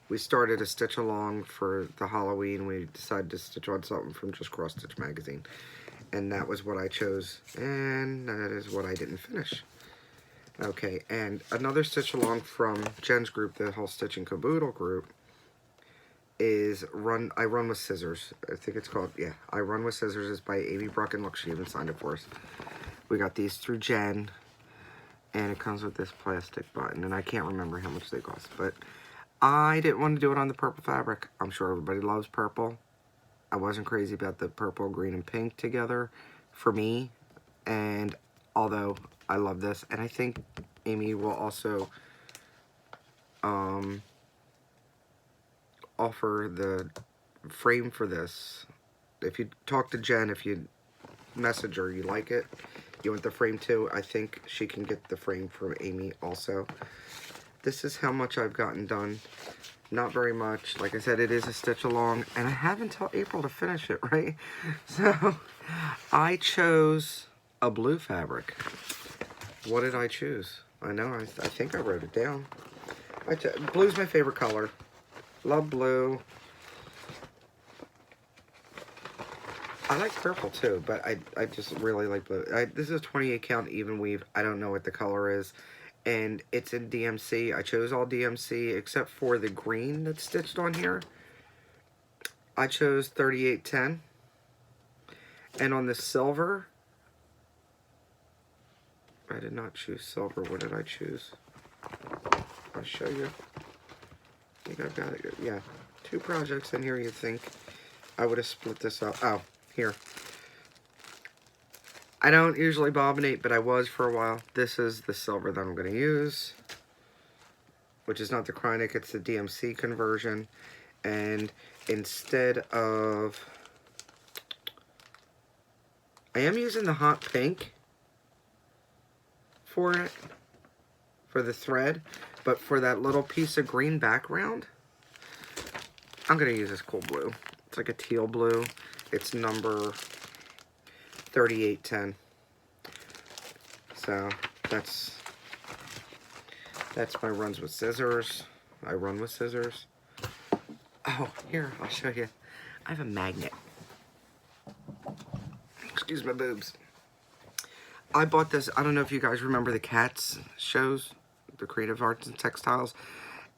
we started a stitch along for the Halloween. We decided to stitch on something from Just Cross Stitch magazine. And that was what I chose. And that is what I didn't finish. Okay, and another stitch along from Jen's group, the whole Stitch and Caboodle group, is I Run with Scissors. I think it's called, yeah, I Run with Scissors. Is by Amy Brucken. Look, she even signed it for us. We got these through Jen, and it comes with this plastic button, and I can't remember how much they cost, but I didn't want to do it on the purple fabric. I'm sure everybody loves purple. I wasn't crazy about the purple, green, and pink together for me, and although I love this, and I think Amy will also offer the frame for this. If you talk to Jen, if you message her, you like it, you want the frame too, I think she can get the frame from Amy also. This is how much I've gotten done. Not very much. Like I said, it is a stitch along, and I have until April to finish it, right? So I chose a blue fabric. What did I choose? I know, I think I wrote it down. Blue's my favorite color. Love blue. I like purple too, but I just really like blue. This is a 28 count even weave. I don't know what the color is. And it's in DMC. I chose all DMC except for the green that's stitched on here. I chose 3810. And on the silver, I did not choose silver. What did I choose? I'll show you. I think I've got it. Yeah, 2 projects in here. You think I would have split this up? Oh, here. I don't usually bobbinate, but I was for a while. This is the silver that I'm going to use, which is not the Krynic, it's the DMC conversion. And instead of, I am using the hot pink for it, for the thread, but for that little piece of green background, I'm going to use this cool blue. It's like a teal blue. It's number 3810. So that's my runs with scissors. I run with scissors. Oh, here, I'll show you. I have a magnet. Excuse my boobs. I bought this, I don't know if you guys remember the Cats shows, the Creative Arts and Textiles.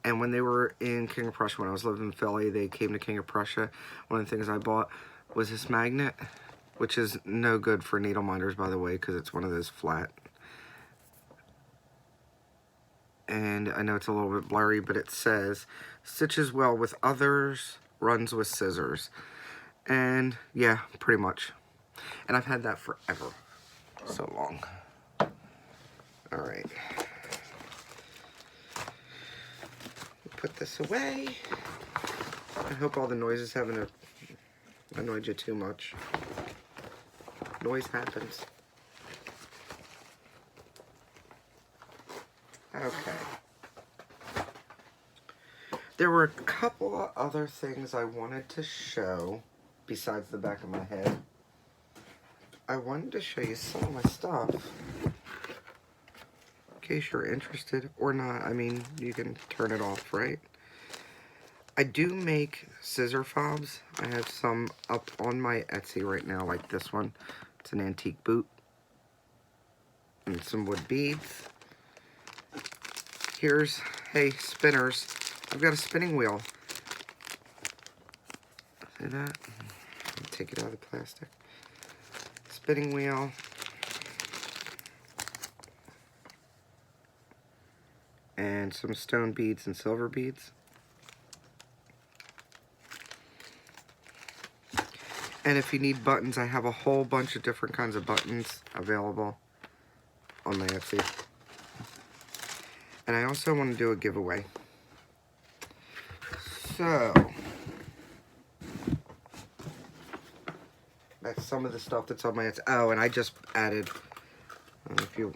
And when they were in King of Prussia, when I was living in Philly, they came to King of Prussia. One of the things I bought was this magnet, which is no good for needle minders, by the way, because it's one of those flat. And I know it's a little bit blurry, but it says, stitches well with others, runs with scissors. And yeah, pretty much. And I've had that forever. So long. Alright. Put this away. I hope all the noises haven't annoyed you too much. Noise happens. Okay. There were a couple of other things I wanted to show besides the back of my head. I wanted to show you some of my stuff. In case you're interested or not. I mean, you can turn it off, right? I do make scissor fobs. I have some up on my Etsy right now, like this one. It's an antique boot. And some wood beads. Here's, hey, spinners. I've got a spinning wheel. See that? Take it out of the plastic. Spinning wheel. And some stone beads and silver beads. And if you need buttons, I have a whole bunch of different kinds of buttons available on my Etsy. And I also want to do a giveaway. So, that's some of the stuff that's on my Etsy. Oh, and I just added, a few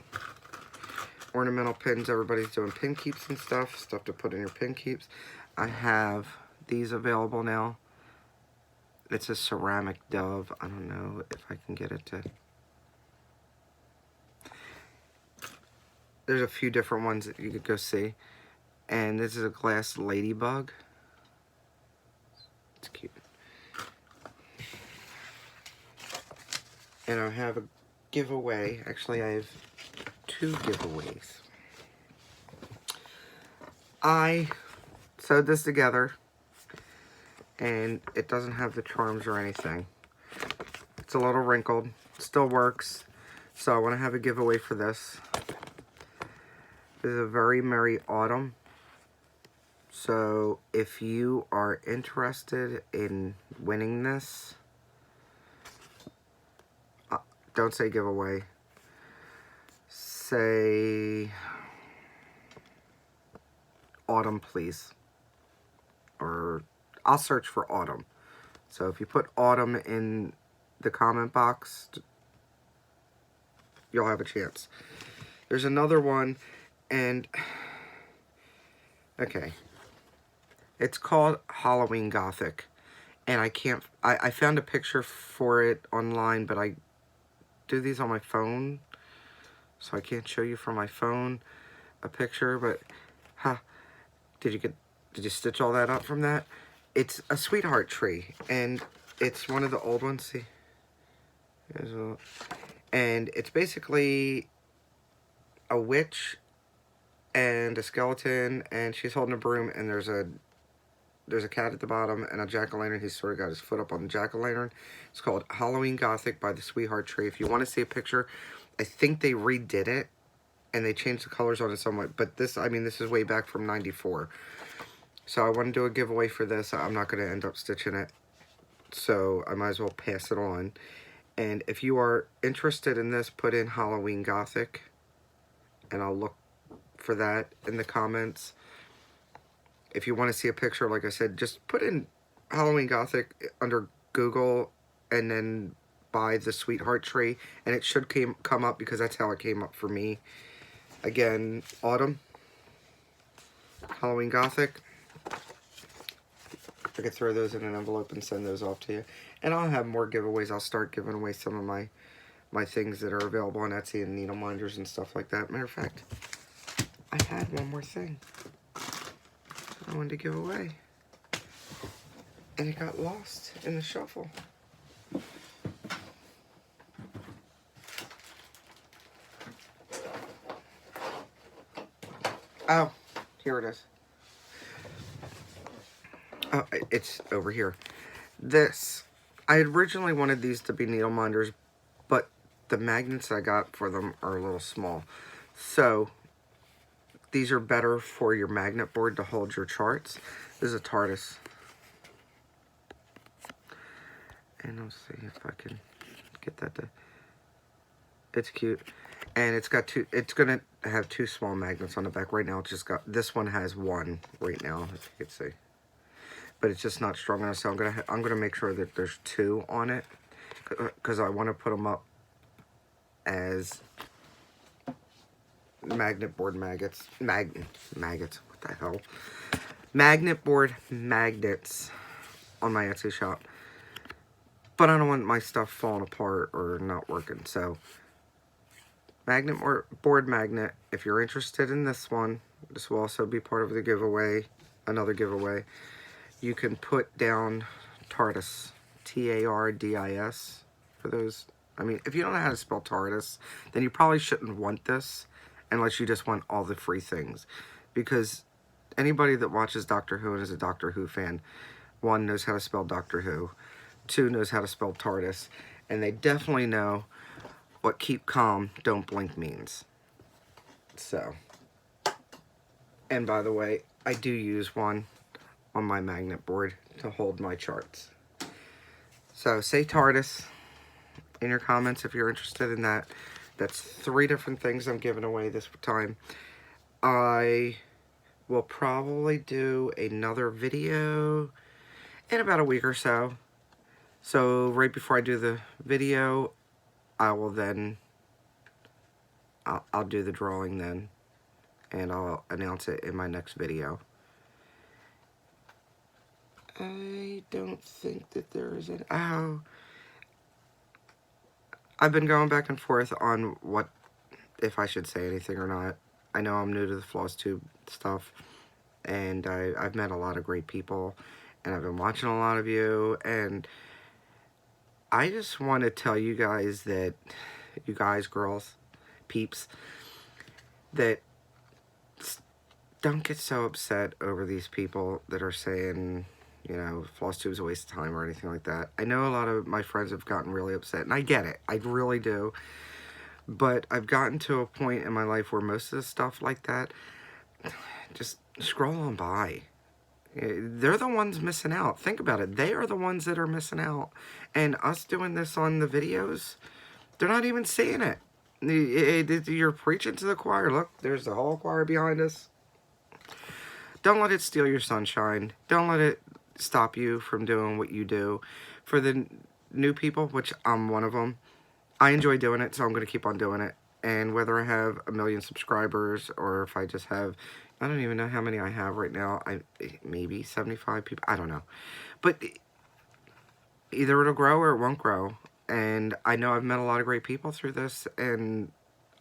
ornamental pins. Everybody's doing pin keeps and stuff to put in your pin keeps. I have these available now. It's a ceramic dove. I don't know if I can get it to... There's a few different ones that you could go see. And this is a glass ladybug. It's cute. And I have a giveaway. Actually, I have 2 giveaways. I sewed this together, and it doesn't have the charms or anything. It's a little wrinkled, still works. So I want to have a giveaway for this. This is a very merry autumn. So if you are interested in winning this, don't say giveaway. Say autumn, please. Or I'll search for autumn. So if you put autumn in the comment box, you'll have a chance. There's another one, and okay. It's called Halloween Gothic. And I found a picture for it online, but I do these on my phone. So I can't show you from my phone a picture, but did you stitch all that up from that? It's a sweetheart tree, and it's one of the old ones. See, and it's basically a witch and a skeleton, and she's holding a broom, and there's a there's a cat at the bottom and a jack-o'-lantern. He's sort of got his foot up on the jack-o'-lantern. It's called Halloween Gothic by the Sweetheart Tree. If you want to see a picture, I think they redid it and they changed the colors on it somewhat. But this, I mean, this is way back from '94. So I want to do a giveaway for this. I'm not going to end up stitching it, so I might as well pass it on. And if you are interested in this, put in Halloween Gothic, and I'll look for that in the comments. If you want to see a picture, like I said, just put in Halloween Gothic under Google and then buy the Sweetheart Tree, and it should come up, because that's how it came up for me. Again, Autumn, Halloween Gothic. I could throw those in an envelope and send those off to you. And I'll have more giveaways. I'll start giving away some of my things that are available on Etsy and needle minders and stuff like that. Matter of fact, I had one more thing I wanted to give away, and it got lost in the shuffle. Oh, here it is. Oh, it's over here. This, I originally wanted these to be needle minders, but the magnets I got for them are a little small. So these are better for your magnet board to hold your charts. This is a TARDIS. And I'll see if I can get that to... It's cute. And it's got two... It's going to have two small magnets on the back. Right now, it's just got... This one has one right now, if you can see. But it's just not strong enough, so I'm gonna make sure that there's two on it, because I want to put them up as magnet board maggots. Maggots, what the hell? Magnet board magnets on my Etsy shop. But I don't want my stuff falling apart or not working, so magnet board magnet. If you're interested in this one, this will also be part of the giveaway, another giveaway. You can put down TARDIS, T-A-R-D-I-S, for those. I mean, if you don't know how to spell TARDIS, then you probably shouldn't want this, unless you just want all the free things. Because anybody that watches Doctor Who and is a Doctor Who fan, one, knows how to spell Doctor Who, two, knows how to spell TARDIS, and they definitely know what keep calm, don't blink means. So, and by the way, I do use one on my magnet board to hold my charts. So say TARDIS in your comments if you're interested in that. That's 3 different things I'm giving away this time. I will probably do another video in about a week or so. So right before I do the video, I will then I'll do the drawing then, and I'll announce it in my next video. I don't think that there is an... Oh. I've been going back and forth on what, if I should say anything or not. I know I'm new to the Flosstube stuff, and I've met a lot of great people, and I've been watching a lot of you, and I just want to tell you guys that, you guys, girls, peeps, that don't get so upset over these people that are saying, you know, Flosstube's a waste of time or anything like that. I know a lot of my friends have gotten really upset, and I get it. I really do. But I've gotten to a point in my life where most of the stuff like that, just scroll on by. They're the ones missing out. Think about it. They are the ones that are missing out. And us doing this on the videos, they're not even seeing it. You're preaching to the choir. Look, there's the whole choir behind us. Don't let it steal your sunshine. Don't let it stop you from doing what you do. For the new people, which I'm one of them, I enjoy doing it, so I'm going to keep on doing it. And whether I have 1 million subscribers or if I just have, I don't even know how many I have right now. Maybe 75 people. I don't know. But either it'll grow or it won't grow. And I know I've met a lot of great people through this, and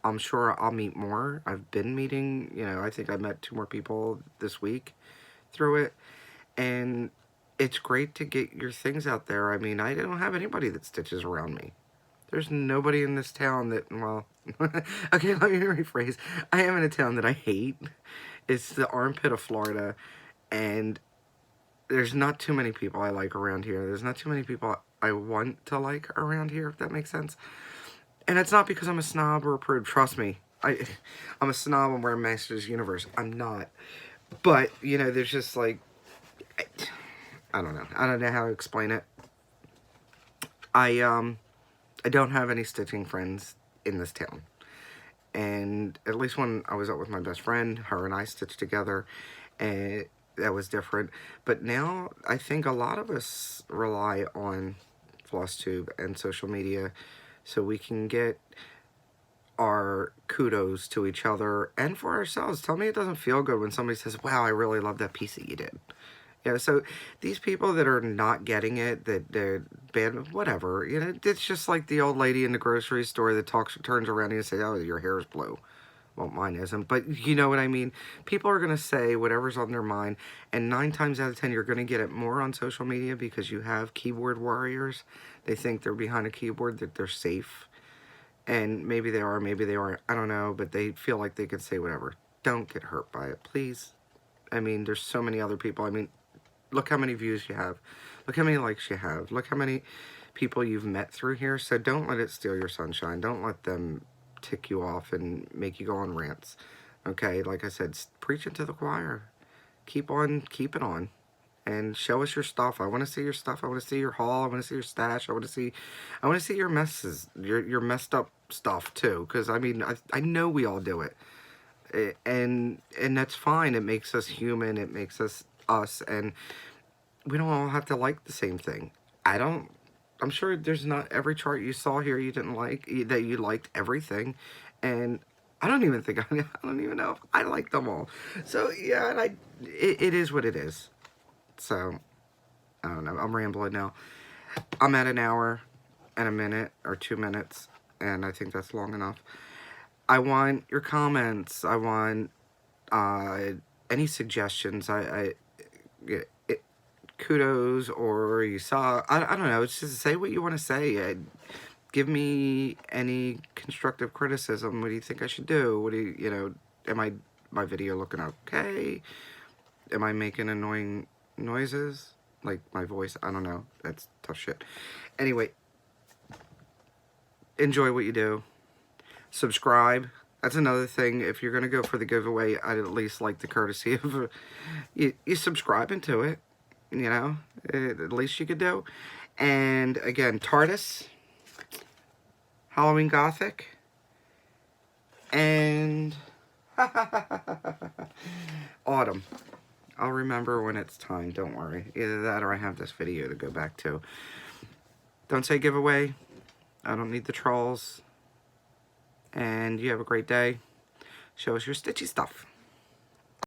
I'm sure I'll meet more. I've been meeting, you know, I think I met 2 more people this week through it. And it's great to get your things out there. I mean, I don't have anybody that stitches around me. There's nobody in this town that, well, okay, let me rephrase. I am in a town that I hate. It's the armpit of Florida, and there's not too many people I like around here. There's not too many people I want to like around here, if that makes sense. And it's not because I'm a snob or a prude. Trust me. I'm a snob and we're a Masters Universe. I'm not. But, you know, there's just like, I don't know. I don't know how to explain it. I don't have any stitching friends in this town. And at least when I was out with my best friend, her and I stitched together, and that was different. But now I think a lot of us rely on Flosstube and social media so we can get our kudos to each other and for ourselves. Tell me it doesn't feel good when somebody says, wow, I really love that piece that you did. Yeah, so these people that are not getting it, that they're bad, whatever, you know, it's just like the old lady in the grocery store that turns around and says, oh, your hair is blue. Well, mine isn't, but you know what I mean? People are going to say whatever's on their mind, and 9 times out of 10, you're going to get it more on social media because you have keyboard warriors. They think they're behind a keyboard, that they're safe, and maybe they are, maybe they aren't, I don't know, but they feel like they can say whatever. Don't get hurt by it, please. I mean, there's so many other people. I mean, look how many views you have. Look how many likes you have. Look how many people you've met through here. So don't let it steal your sunshine. Don't let them tick you off and make you go on rants. Okay, like I said, preach it to the choir. Keep on keeping on. And show us your stuff. I want to see your stuff. I want to see your haul. I want to see your stash. I want to see your messes, your messed up stuff too. Because I mean, I know we all do it. And that's fine. It makes us human. It makes us us, and we don't all have to like the same thing. I'm sure there's not every chart you saw here you didn't like, that you liked everything, and I don't even think I don't even know if I like them all. So yeah, and it is what it is. So I don't know, I'm rambling now. I'm at an hour and a minute or 2 minutes, and I think that's long enough. I want your comments. I want any suggestions. Kudos, or you saw, I don't know, it's just say what you want to say. Give me any constructive criticism. What do you think I should do? What do you know, am my video looking okay? Am I making annoying noises? Like my voice? I don't know. That's tough shit. Anyway, enjoy what you do. Subscribe. That's another thing. If you're going to go for the giveaway, I'd at least like the courtesy of you subscribing to it. You know, at least you could do. And again, TARDIS, Halloween Gothic, and Autumn. I'll remember when it's time, don't worry. Either that or I have this video to go back to. Don't say giveaway. I don't need the trolls. And you have a great day. Show us your stitchy stuff.